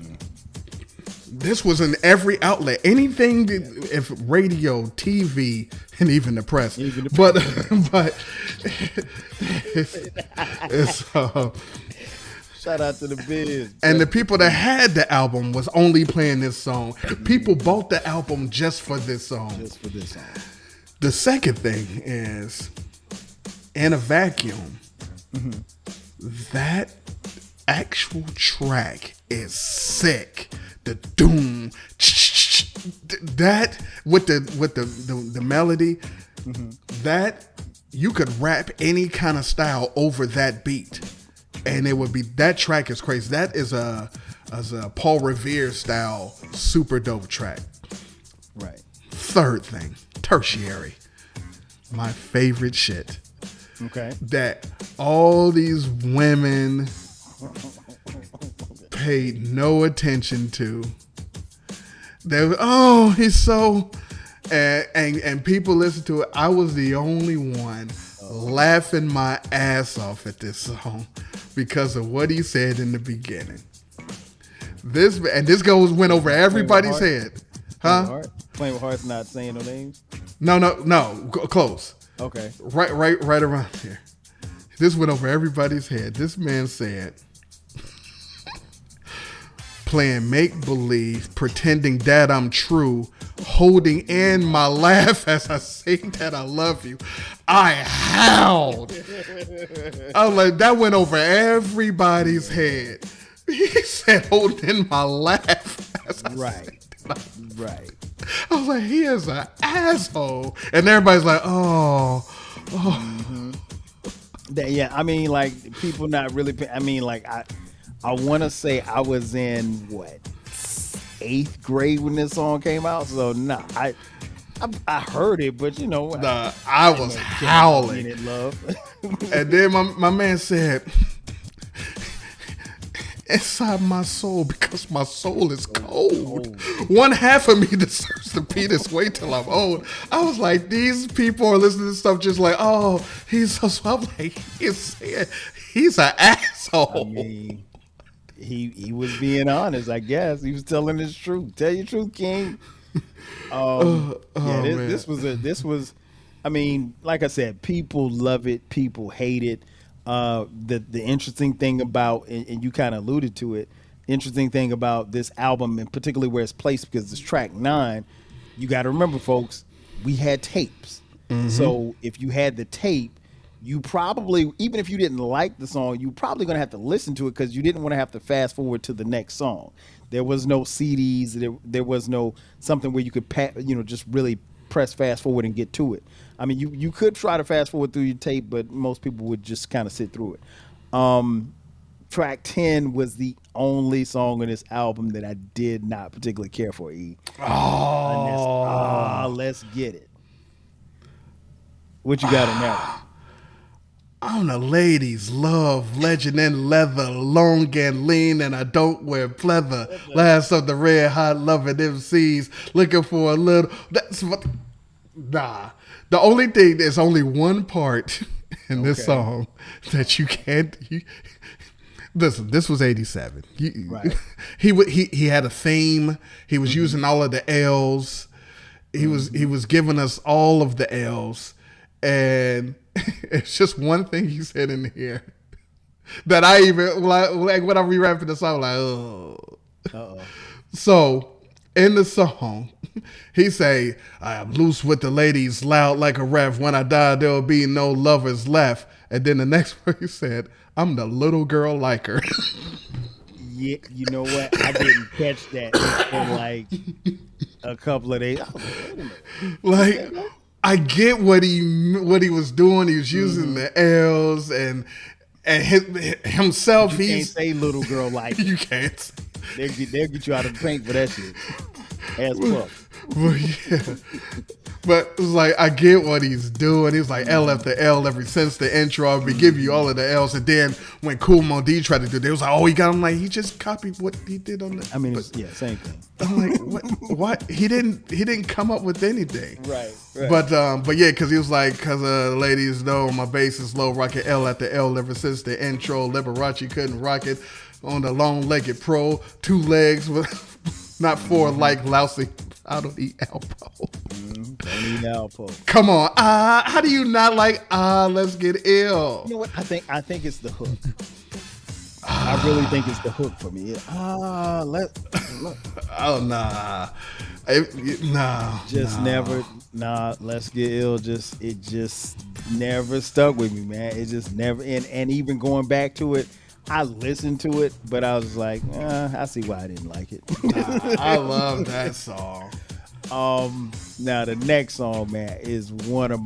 This was in every outlet, anything, if radio, TV, and even the press. But it's. Shout out to the biz. And the people that had the album was only playing this song. People bought the album just for this song. Just for this song. The second thing is, in a vacuum, that actual track is sick. The doom, that with the melody, that you could rap any kind of style over that beat. And it would be, that track is crazy. That is a Paul Revere style super dope track. Right. Third thing, tertiary. My favorite shit. Okay. That all these women paid no attention to. They were, he's so, and people listen to it. I was the only one laughing my ass off at this song because of what he said in the beginning. This went over everybody's head. Huh? Playing with hearts, not saying no names? No. Close. Okay. Right around here. This went over everybody's head. This man said, playing make-believe, pretending that I'm true, holding in my laugh as I say that I love you. I howled. I was like, that went over everybody's head. He said, holding in my laugh as I say that Right. I was like, he is an asshole. And everybody's like, oh. Yeah, I mean, like, people not really, I mean, like, I want to say I was in, what, 8th grade when this song came out? So, I heard it, but, I was howling. Love. And then my man said, inside my soul, because my soul is cold. One half of me deserves to be this way till I'm old. I was like, these people are listening to stuff just like, he's so. I'm like, he's an asshole. I mean, he was being honest, I guess. He was telling his truth. Tell your truth, King. This was. I mean, like I said, people love it, people hate it. The interesting thing about, and you kind of alluded to it, interesting thing about this album, and particularly where it's placed, because it's track 9. You got to remember, folks, we had tapes. So if you had the tape, you probably, even if you didn't like the song, you probably going to have to listen to it because you didn't want to have to fast forward to the next song. There was no CDs. There was no something where you could, just really press fast forward and get to it. I mean, you could try to fast forward through your tape, but most people would just kind of sit through it. Track 10 was the only song on this album that I did not particularly care for. Let's get it. What you got on that one? On the ladies love legend and leather, long and lean, and I don't wear pleather. Last of the red hot loving MCs, looking for a little. That's what. Nah, the only thing, there's only one part in this song that you can't. Listen, this was '87. Right. He had a theme. He was using all of the L's. He was giving us all of the L's, and it's just one thing he said in here that I even like when I'm rewrapping the song, like, oh. So in the song, he say, "I'm loose with the ladies, loud like a ref. When I die, there will be no lovers left." And then the next word he said, "I'm the little girl like her." Yeah, you know what? I didn't catch that for like a couple of days. Like, I get what he was doing. He was using the L's and himself. You can't say little girl like you can't. They'll get you out of the paint for that shit. Ass puff. Well, yeah. But it's like, I get what he's doing. He's like, L after L ever since the intro. I've been giving you all of the L's. And then when Kool Moe Dee tried to do it, they was like, oh, he got him. Like, he just copied what he did on the. I mean, same thing. I'm like, what? He didn't come up with anything. Right. But yeah, because he was like, because ladies know my bass is low, rocking L after L ever since the intro. Liberace couldn't rock it on the long-legged pro. 2 legs with not 4 like lousy. I don't eat Alpo. Don't eat Alpo. Come on. How do you not like Let's Get Ill? You know what? I think it's the hook. I really think it's the hook for me. Oh, nah. Let's Get Ill. It just never stuck with me, man. It just never. And even going back to it, I listened to it, but I was like, I see why I didn't like it. I love that song. Now the next song, man, is one of,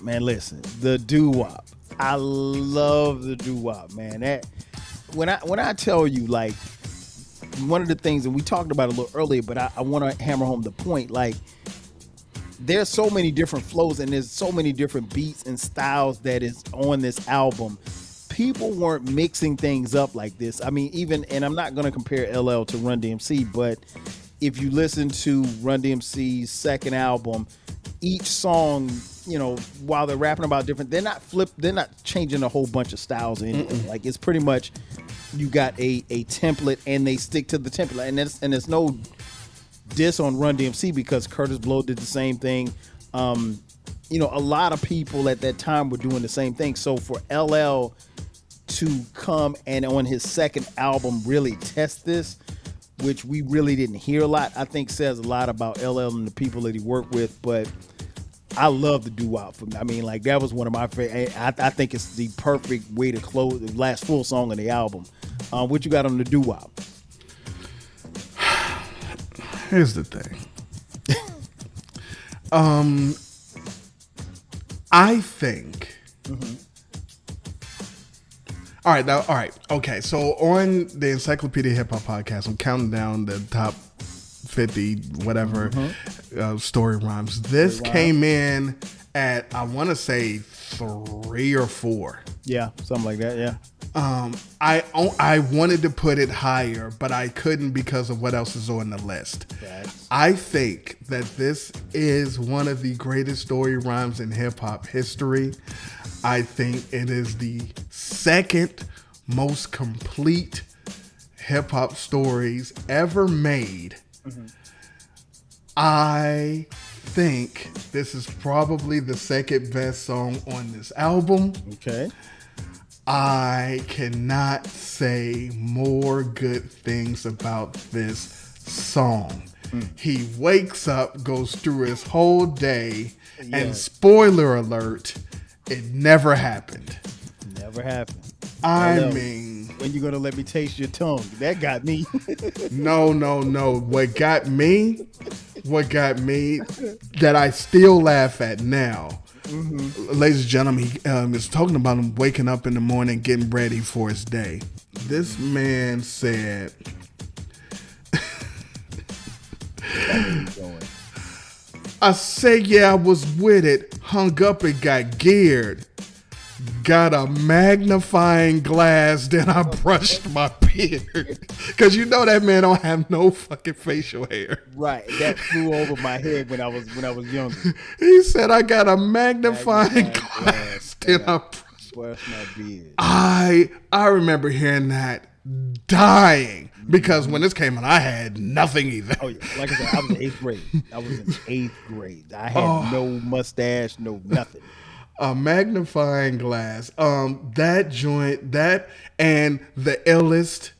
man, listen, the Doo Wop. I love the Doo Wop, man. That when I tell you, like, one of the things, and we talked about it a little earlier, but I want to hammer home the point, like, there's so many different flows and there's so many different beats and styles that is on this album. People weren't mixing things up like this. I mean, even, and I'm not going to compare LL to Run DMC, but if you listen to Run DMC's second album, each song, while they're rapping about different, they're not changing a whole bunch of styles anyway. Like, it's pretty much, you got a template and they stick to the template. And there's no diss on Run DMC because Curtis Blow did the same thing. A lot of people at that time were doing the same thing. So for LL to come and on his second album really test this, which we really didn't hear a lot, I think says a lot about LL and the people that he worked with. But I love the Doo Wop. I mean, like, that was one of my favorite. I think it's the perfect way to close the last full song of the album. What you got on the Doo Wop? Here's the thing. I think. All right. Okay. So on the Encyclopedia Hip Hop podcast, I'm counting down the top 50, whatever, story rhymes. This came in at, I want to say, 3 or 4. Yeah, something like that. Yeah. I wanted to put it higher, but I couldn't because of what else is on the list. Yes. I think that this is one of the greatest story rhymes in hip hop history. I think it is the second most complete hip hop stories ever made. I think this is probably the second best song on this album. Okay. I cannot say more good things about this song. He wakes up, goes through his whole day, and spoiler alert, it never happened. Never happened. I mean, when you gonna let me taste your tongue? That got me. no. What got me that I still laugh at now. Ladies and gentlemen, he is talking about him waking up in the morning, getting ready for his day. This man said, I say, yeah, I was with it, hung up and got geared. Got a magnifying glass, then I brushed my beard. Because you know that man don't have no fucking facial hair. Right, that flew over my head when I was younger. He said, I got a magnifying glass, then I brushed my beard. I remember hearing that, dying. Because when this came out, I had nothing either. Oh, yeah. Like I said, I was in 8th grade. I was in 8th grade. I had no mustache, no nothing. A magnifying glass. That joint, that and the illest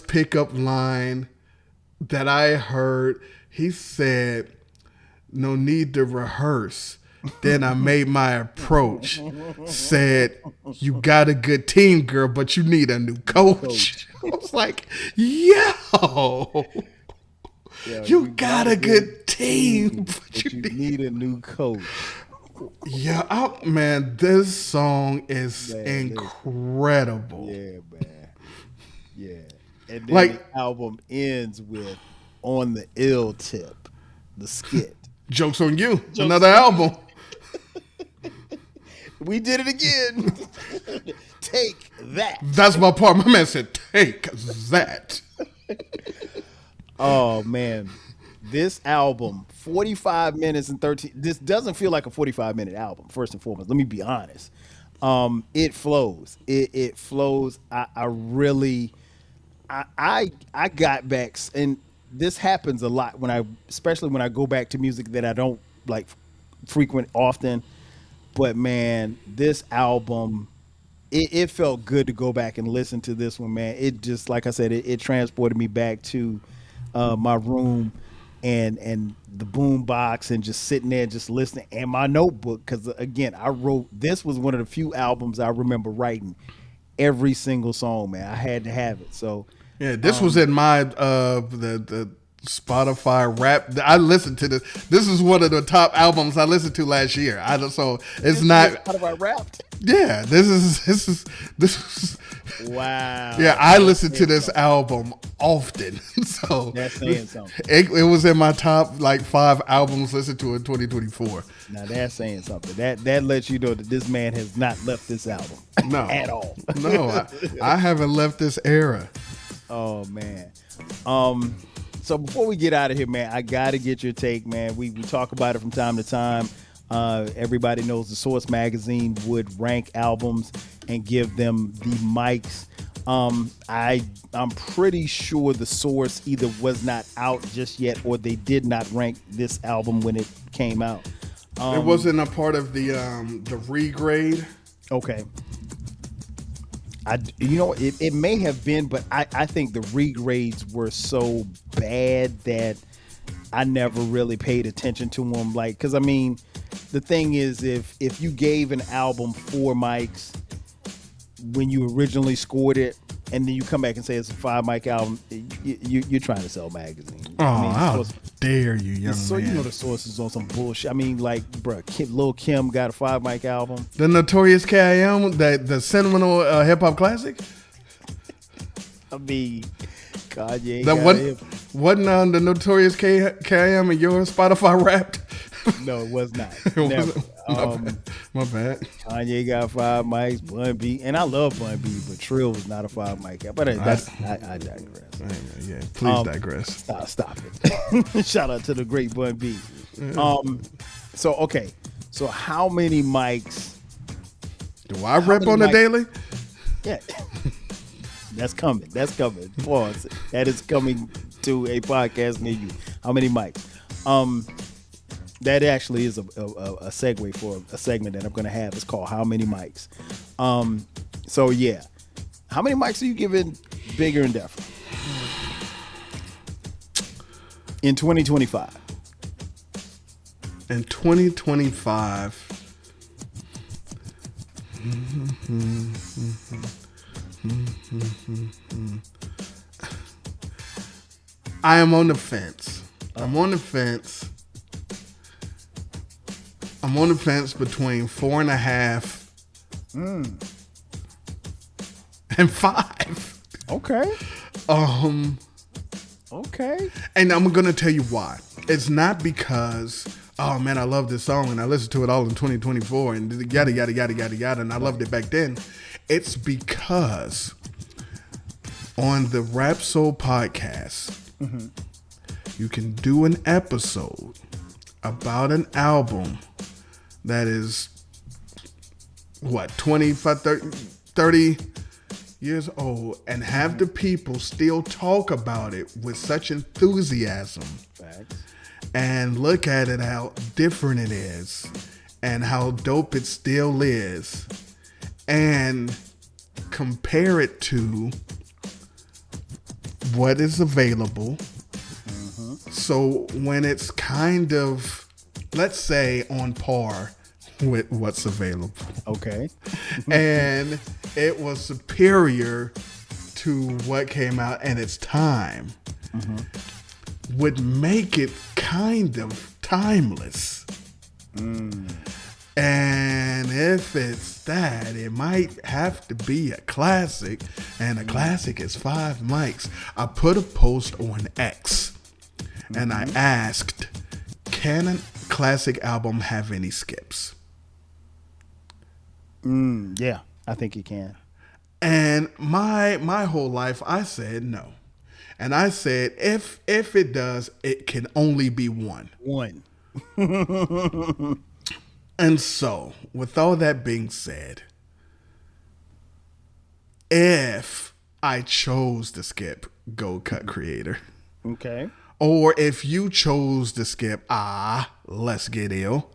pickup line that I heard. He said, "No need to rehearse." Then I made my approach. Said, "You got a good team, girl, but you need a new coach." I was like, "Yo, you got a good team, but you need a new coach." Yeah, man, this song is incredible. Yeah, man. Yeah. And then the album ends with On the Ill Tip, the skit. Joke's on you. Another album. We did it again. Take that. That's my part. My man said, take that. Oh, man. This album, 45 minutes and 13. This doesn't feel like a 45-minute album, first and foremost. Let me be honest. It flows. It flows. I really got back, and this happens a lot especially when I go back to music that I don't like frequent often. But man, this album, it felt good to go back and listen to this one, man. It just, like I said, it transported me back to my room and the boom box and just sitting there just listening, and my notebook, because again, this was one of the few albums I remember writing every single song, man. I had to have it. So yeah, this was in my the Spotify rap. I listened to this. This is one of the top albums I listened to last year. So it's not Spotify Wrapped. Yeah, this is wow. Yeah, I listen to this album often. So that's saying something. It was in my top 5 albums listened to in 2024. Now that's saying something. That lets you know that this man has not left this album. No. At all. No, I haven't left this era. Oh man. So before we get out of here, man, I gotta get your take, man. We talk about it from time to time. Everybody knows the Source magazine would rank albums and give them the mics. I'm pretty sure the Source either was not out just yet or they did not rank this album when it came out. It wasn't a part of the regrade. Okay. It may have been, but I think the regrades were so bad that I never really paid attention to them. Because I mean, the thing is, if you gave an album 4 mics when you originally scored it, and then you come back and say it's a 5 mic album, you're trying to sell magazines. Oh, how dare you, young man. So you know the Source is on some bullshit. I mean, Lil Kim got a 5 mic album. The Notorious K.I.M., the seminal hip-hop classic? I mean, Kanye wasn't the Notorious K.I.M. in your Spotify Wrapped? No, it was not. Never. My bad. Kanye got 5 mics, Bun B, and I love Bun B, but Trill was not a 5 mic. But I digress. Yeah, please digress. Stop it. Shout out to the great Bun B. So how many mics do I rep on the daily? Yeah. That's coming. Pause. That is coming to a podcast near you. How many mics? That actually is a segue for a segment that I'm going to have. It's called How Many Mics. So yeah, how many mics are you giving Bigger and Deffer in 2025? In 2025, I am on the fence. I'm on the fence. I'm on the fence between 4.5 and 5. Okay. Okay. And I'm gonna tell you why. It's not because, oh man, I love this song and I listened to it all in 2024 and yada yada yada yada yada, and I loved it back then. It's because on the Rap Soul podcast, you can do an episode about an album that is what, 25, 30 years old, and have the people still talk about it with such enthusiasm. Facts. And look at it, how different it is and how dope it still is, and compare it to what is available. So when it's kind of, let's say, on par with what's available, Okay. and it was superior to what came out in its time, would make it kind of timeless. And if it's that, it might have to be a classic, and a classic is 5 mics. I put a post on X, and I asked, can a classic album have any skips? Yeah, I think you can. And my whole life, I said no. And I said, if it does, it can only be one. One. And so, with all that being said, if I chose to skip Goldcutt Creator, Okay. or if you chose to skip Let's Get Ill,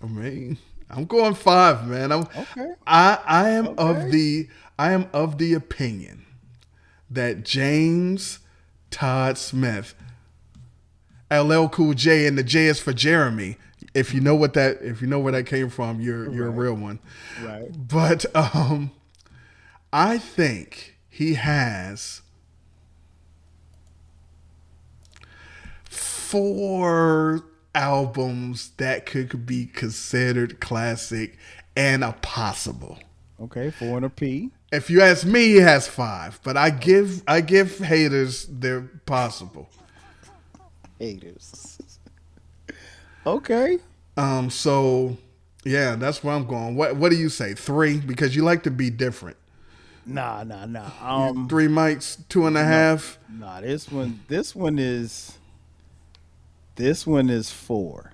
I mean, I'm going 5, man. Okay. I am Okay. of the opinion that James Todd Smith, LL Cool J, and the J is for Jeremy. If you know where that came from, you're a real one. Right. But I think he has 4 albums that could be considered classic and a possible. Okay. 4 and a P. If you ask me, he has 5, but I give haters their possible. Haters. Okay. So yeah, that's where I'm going. What do you say? 3? Because you like to be different. Nah. 3 mics, 2.5. Nah, this one is 4.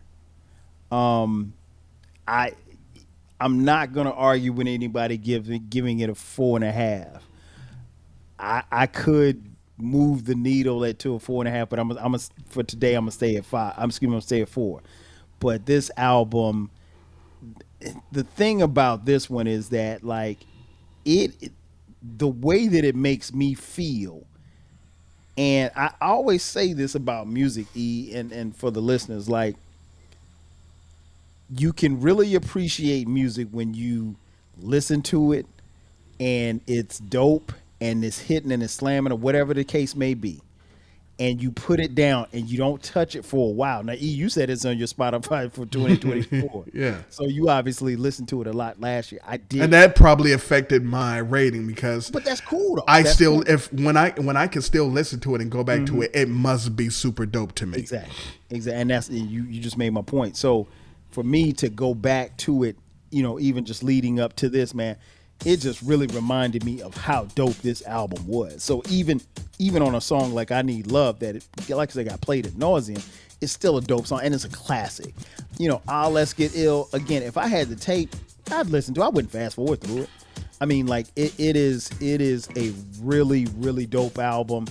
I'm not gonna argue with anybody giving it a 4.5. I could move the needle to a 4.5, but I'm for today I'm gonna stay at 5. I'm gonna stay at 4. But this album, the thing about this one is that like the way that it makes me feel. And I always say this about music, and for the listeners, like, you can really appreciate music when you listen to it and it's dope and it's hitting and it's slamming or whatever the case may be. And you put it down and you don't touch it for a while. Now, E, you said it's on your Spotify for 2024. Yeah. So you obviously listened to it a lot last year. I did. And that probably affected my rating because But that's cool though. I still, when I can still listen to it and go back to it, it must be super dope to me. Exactly. And that's you just made my point. So for me to go back to it, even just leading up to this, man, it just really reminded me of how dope this album was. So even on a song like I Need Love, that like I said, got played ad nauseum, it's still a dope song and it's a classic. Let's Get Ill, again, if I had the tape, I'd listen to it. I wouldn't fast forward through it. I mean, like it is a really, really dope album.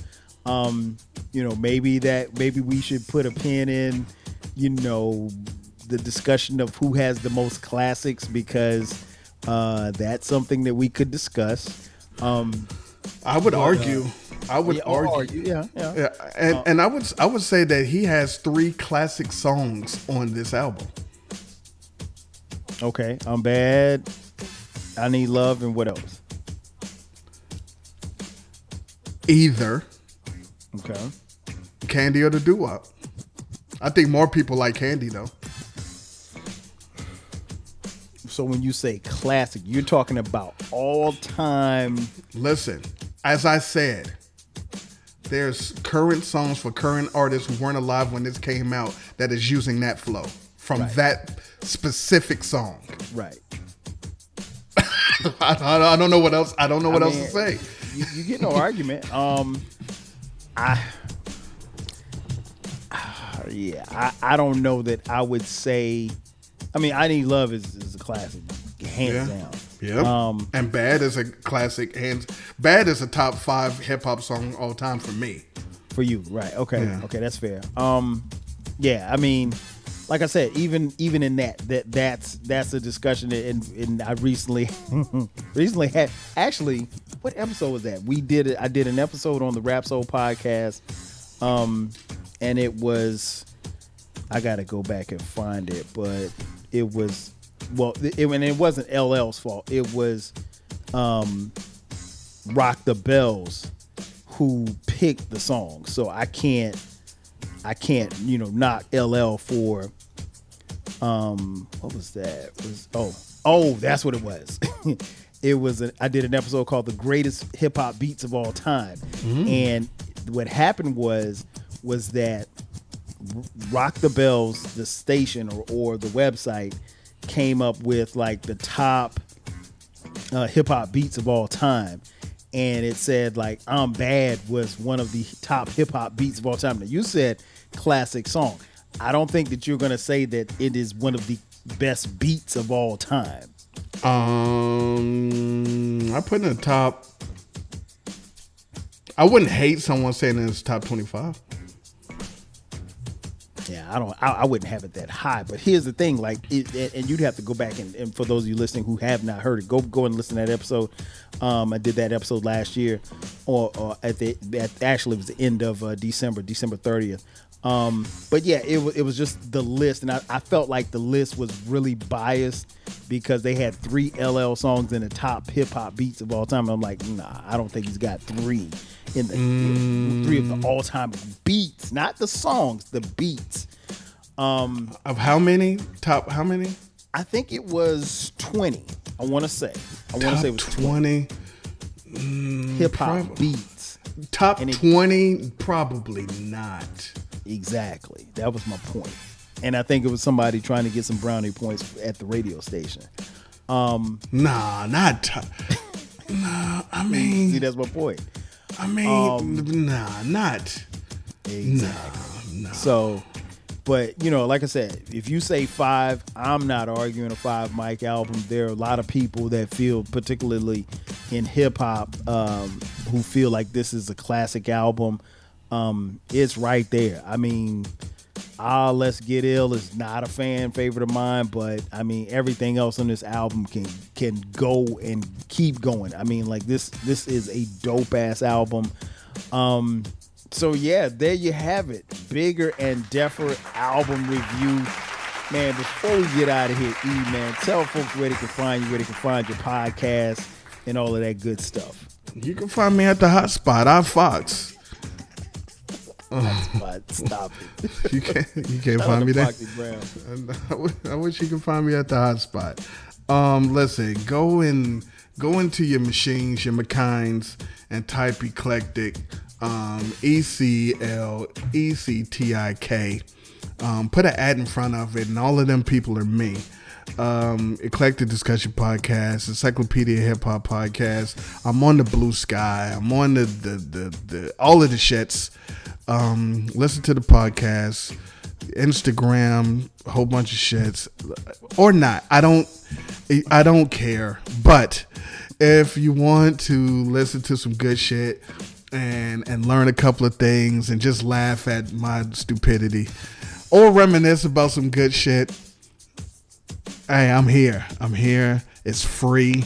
Maybe we should put a pin in, the the discussion of who has the most classics, because that's something that we could discuss. I would argue. I would argue. Yeah. And I would say that he has 3 classic songs on this album. Okay, I'm Bad, I Need Love, and what else? Either Okay. Candy or the Doo Wop. I think more people like Candy though. So when you say classic, you're talking about all time. Listen, as I said, there's current songs for current artists who weren't alive when this came out that is using that flow from that specific song. Right. I don't know what else. I don't know what else to say. You get no argument. I don't know that I would say. I mean, I Need Love is a classic, hands down. Yeah. And Bad is a classic. Bad is a top 5 hip hop song all time for me. For you, right? Okay, Yeah. okay, that's fair. Yeah, I mean, like I said, even in that's a discussion, and I recently had, actually, what episode was that? I did an episode on the Rap Soul podcast, and it was, I gotta go back and find it, but it was, and it wasn't LL's fault. It was Rock the Bells who picked the song, so I can't knock LL for what was that? That's what it was. It was I did an episode called The Greatest Hip Hop Beats of All Time. And what happened was that Rock the Bells, the station or the website, came up with like the top hip hop beats of all time. And it said like I'm Bad was one of the top hip hop beats of all time. Now you said classic song. I don't think that you're gonna say that it is one of the best beats of all time. I put in the top. I wouldn't hate someone saying it's top 25. Yeah, I wouldn't have it that high. But here's the thing, like, and you'd have to go back and for those of you listening who have not heard it, go and listen to that episode. I did that episode last year, or actually it was the end of December 30th. But yeah, it was just the list, and I felt like the list was really biased because they had 3 LL songs in the top hip hop beats of all time. And I'm like, nah, I don't think he's got 3 in the 3 of the all time beats, not the songs, the beats. Of how many? Top how many? I think it was 20. I want to say it was 20 hip hop beats. Top 20, probably not. Exactly. That was my point. And I think it was somebody trying to get some brownie points at the radio station. Nah, I mean, see, that's my point. I mean, not exactly. Nah. So, but like I said, if you say 5, I'm not arguing a 5 mic album. There are a lot of people that feel, particularly in hip hop, who feel like this is a classic album. It's right there. I mean, Let's Get Ill is not a fan favorite of mine, but I mean everything else on this album can go and keep going. I mean, like this is a dope ass album. So yeah, there you have it. Bigger and Deffer album review. Man, before we get out of here, man, tell folks where they can find you, where they can find your podcast and all of that good stuff. You can find me at the Hotspot, iFox. Stop it. You can't find me there. I wish you could find me at the Hotspot. Listen, go into your machines, your Machines, and type eclectic, ECLECTIK. Put an ad in front of it, and all of them people are me. Eclectic Discussion Podcast, Encyclopedia Hip Hop Podcast. I'm on the Blue Sky. I'm on the all of the shits. Listen to the podcast, Instagram, a whole bunch of shits, or not. I don't care. But if you want to listen to some good shit and learn a couple of things and just laugh at my stupidity, or reminisce about some good shit, Hey, I'm here. I'm here. It's free.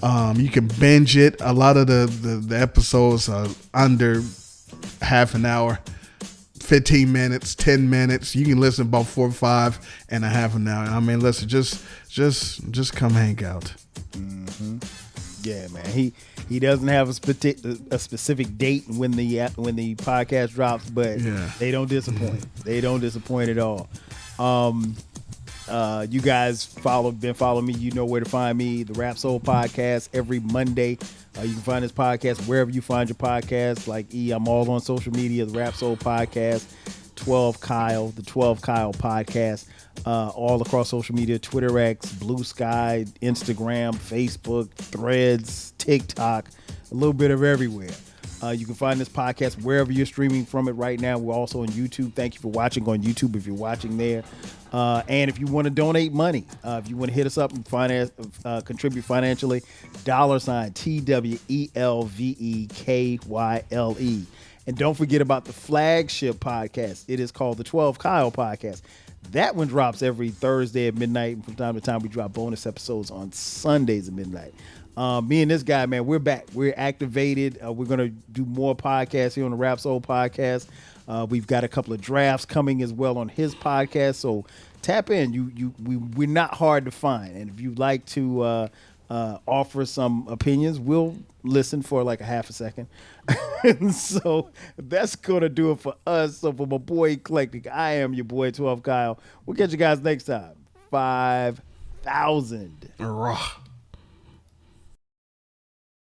You can binge it. A lot of the episodes are under half an hour, 15 minutes, 10 minutes. You can listen about 4 or 5 and a half an hour. I mean, listen, just come hang out. Mm-hmm. Yeah, man. He doesn't have a specific date when the podcast drops, but they don't disappoint. They don't disappoint at all. You guys been following me. You know where to find me. The Rap Soul Podcast every Monday. You can find this podcast wherever you find your podcast. Like I'm all on social media. The Rap Soul Podcast, 12 Kyle, the 12 Kyle Podcast, all across social media: Twitter, X, Blue Sky, Instagram, Facebook, Threads, TikTok, a little bit of everywhere. You can find this podcast wherever you're streaming from it right now. We're also on YouTube. Thank you for watching on YouTube if you're watching there. And if you want to donate money, if you want to hit us up and contribute financially, $TWELVEKYLE. And don't forget about the flagship podcast. It is called the 12 Kyle Podcast. That one drops every Thursday at midnight. And from time to time, we drop bonus episodes on Sundays at midnight. Me and this guy, man, we're back. We're activated. We're going to do more podcasts here on the Rap Soul Podcast. We've got a couple of drafts coming as well on his podcast. So tap in. We're not hard to find. And if you'd like to offer some opinions, we'll listen for like a half a second. And so that's going to do it for us. So for my boy Eclectic, I am your boy 12 Kyle. We'll catch you guys next time. 5,000.